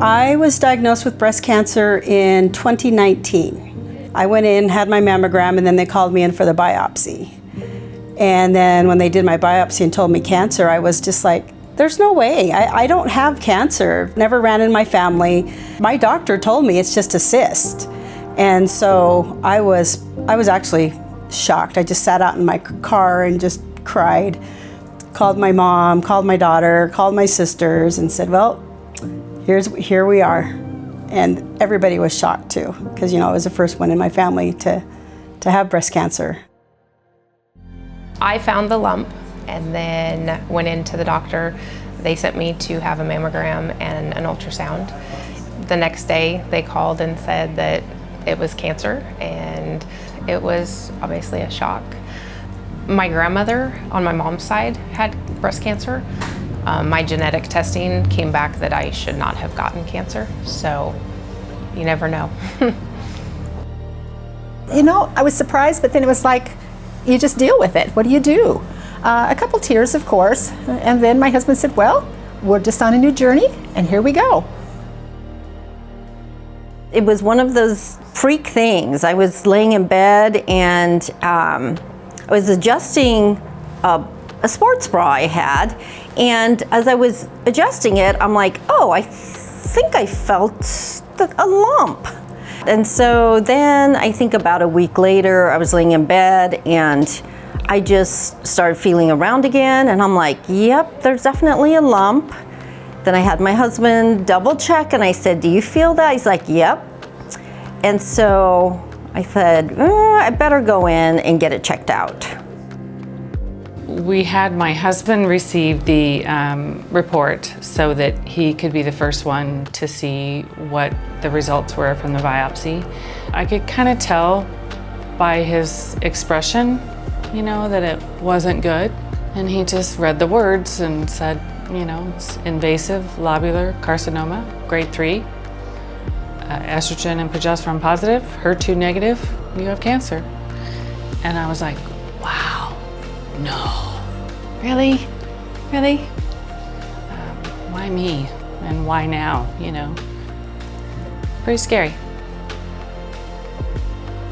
I was diagnosed with breast cancer in 2019. I went in, had my mammogram, and then they called me in for the biopsy. And then when they did my biopsy and told me cancer, I was just like, there's no way. I don't have cancer. Never ran in my family. My doctor told me it's just a cyst. And so I was actually shocked. I just sat out in my car and just cried. Called my mom, called my daughter, called my sisters, and said, well, here we are. And everybody was shocked too, because I was the first one in my family to have breast cancer. I found the lump and then went into the doctor. They sent me to have a mammogram and an ultrasound. The next day they called and said that it was cancer, and it was obviously a shock. My grandmother on my mom's side had breast cancer. My genetic testing came back that I should not have gotten cancer, so you never know. I was surprised, but then it was like, you just deal with it. What do you do? A couple tears, of course, and then my husband said, well, we're just on a new journey, and here we go. It was one of those freak things. I was laying in bed and I was adjusting a sports bra I had, and as I was adjusting it, I'm like, oh, I think I felt a lump. And so then I think about a week later, I was laying in bed and I just started feeling around again, and I'm like, yep, there's definitely a lump. Then I had my husband double check and I said, do you feel that? He's like, yep. And so I said, I better go in and get it checked out. We had my husband receive the report so that he could be the first one to see what the results were from the biopsy. I could kind of tell by his expression, that it wasn't good. And he just read the words and said, it's invasive lobular carcinoma, grade 3, estrogen and progesterone positive, HER2 negative, you have cancer. And I was like, wow, no, really? Why me? And why now, Pretty scary.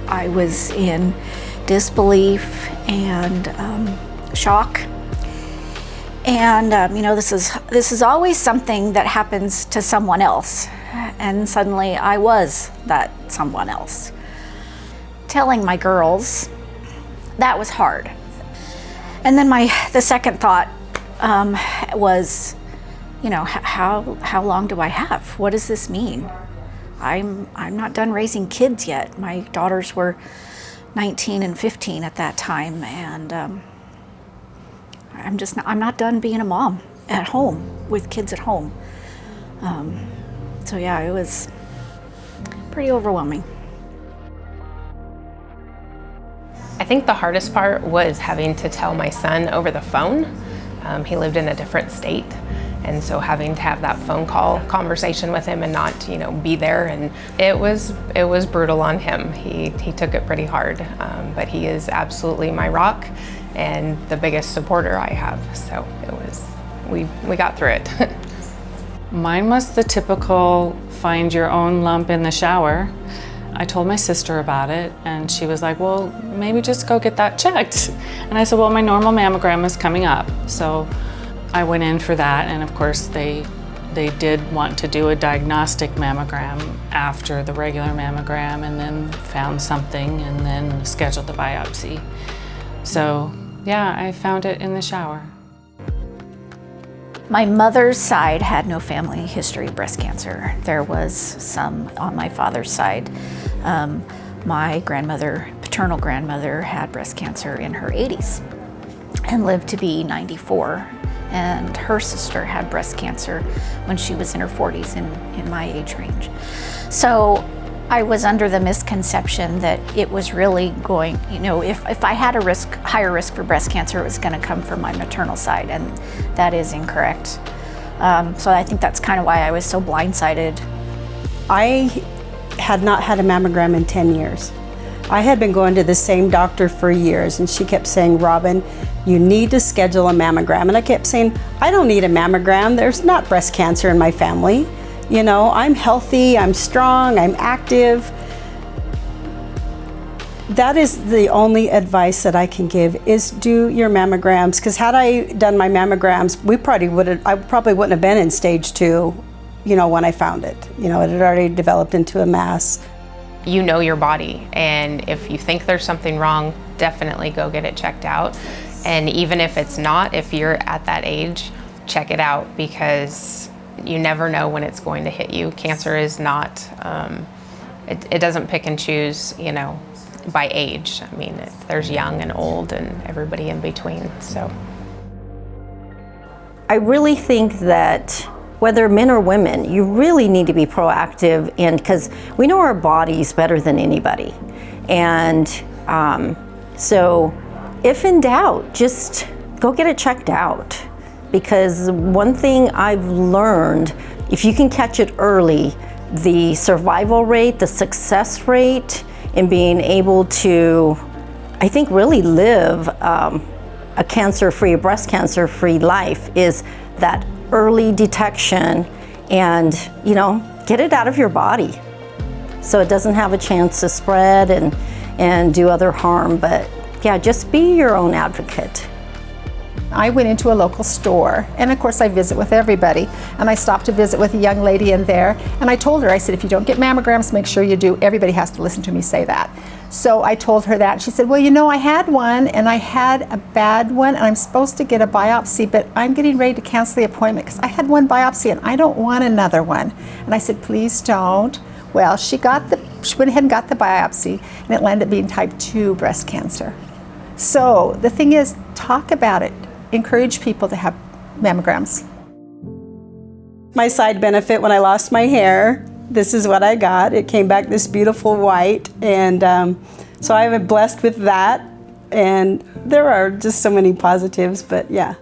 I was in disbelief and shock. And this is always something that happens to someone else. And suddenly I was that someone else. Telling my girls, that was hard. And then the second thought was, how long do I have? What does this mean? I'm not done raising kids yet. My daughters were 19 and 15 at that time, and I'm not done being a mom at home with kids at home. So yeah, it was pretty overwhelming. I think the hardest part was having to tell my son over the phone. He lived in a different state, and so having to have that phone call conversation with him and not, be there, and it was brutal on him. He took it pretty hard, but he is absolutely my rock and the biggest supporter I have. So we got through it. Mine was the typical find your own lump in the shower. I told my sister about it, and she was like, well, maybe just go get that checked. And I said, well, my normal mammogram is coming up. So I went in for that, and of course they did want to do a diagnostic mammogram after the regular mammogram, and then found something and then scheduled the biopsy. So yeah, I found it in the shower. My mother's side had no family history of breast cancer. There was some on my father's side. My paternal grandmother had breast cancer in her 80s and lived to be 94. And her sister had breast cancer when she was in her 40s in my age range. So I was under the misconception that it was really going, if I had a higher risk for breast cancer, it was going to come from my maternal side, and that is incorrect. So I think that's kind of why I was so blindsided. I had not had a mammogram in 10 years. I had been going to the same doctor for years, and she kept saying, Robin, you need to schedule a mammogram. And I kept saying, I don't need a mammogram. There's not breast cancer in my family. You know, I'm healthy, I'm strong, I'm active. That is the only advice that I can give, is do your mammograms. Because had I done my mammograms, I probably wouldn't have been in stage 2, you know, when I found it. You know, it had already developed into a mass. You know your body, and if you think there's something wrong, definitely go get it checked out. And even if it's not, if you're at that age, check it out, because you never know when it's going to hit you. Cancer is not, it doesn't pick and choose, you know, by age. I mean, there's young and old and everybody in between, so. I really think that whether men or women, you really need to be proactive, and because we know our bodies better than anybody. And so if in doubt, just go get it checked out. Because one thing I've learned, if you can catch it early, the survival rate, the success rate in being able to, I think, really live a cancer-free, breast cancer-free life is that early detection and, you know, get it out of your body so it doesn't have a chance to spread and do other harm. But yeah, just be your own advocate. I went into a local store, and of course I visit with everybody, and I stopped to visit with a young lady in there, and I told her, I said, if you don't get mammograms, make sure you do. Everybody has to listen to me say that. So I told her that, and she said, well, you know, I had one, and I had a bad one, and I'm supposed to get a biopsy, but I'm getting ready to cancel the appointment because I had one biopsy and I don't want another one. And I said, please don't. Well, she went ahead and got the biopsy, and it landed up being type 2 breast cancer. So the thing is, talk about it. Encourage people to have mammograms. My side benefit when I lost my hair, this is what I got. It came back this beautiful white, and so I've been blessed with that. And there are just so many positives, but yeah.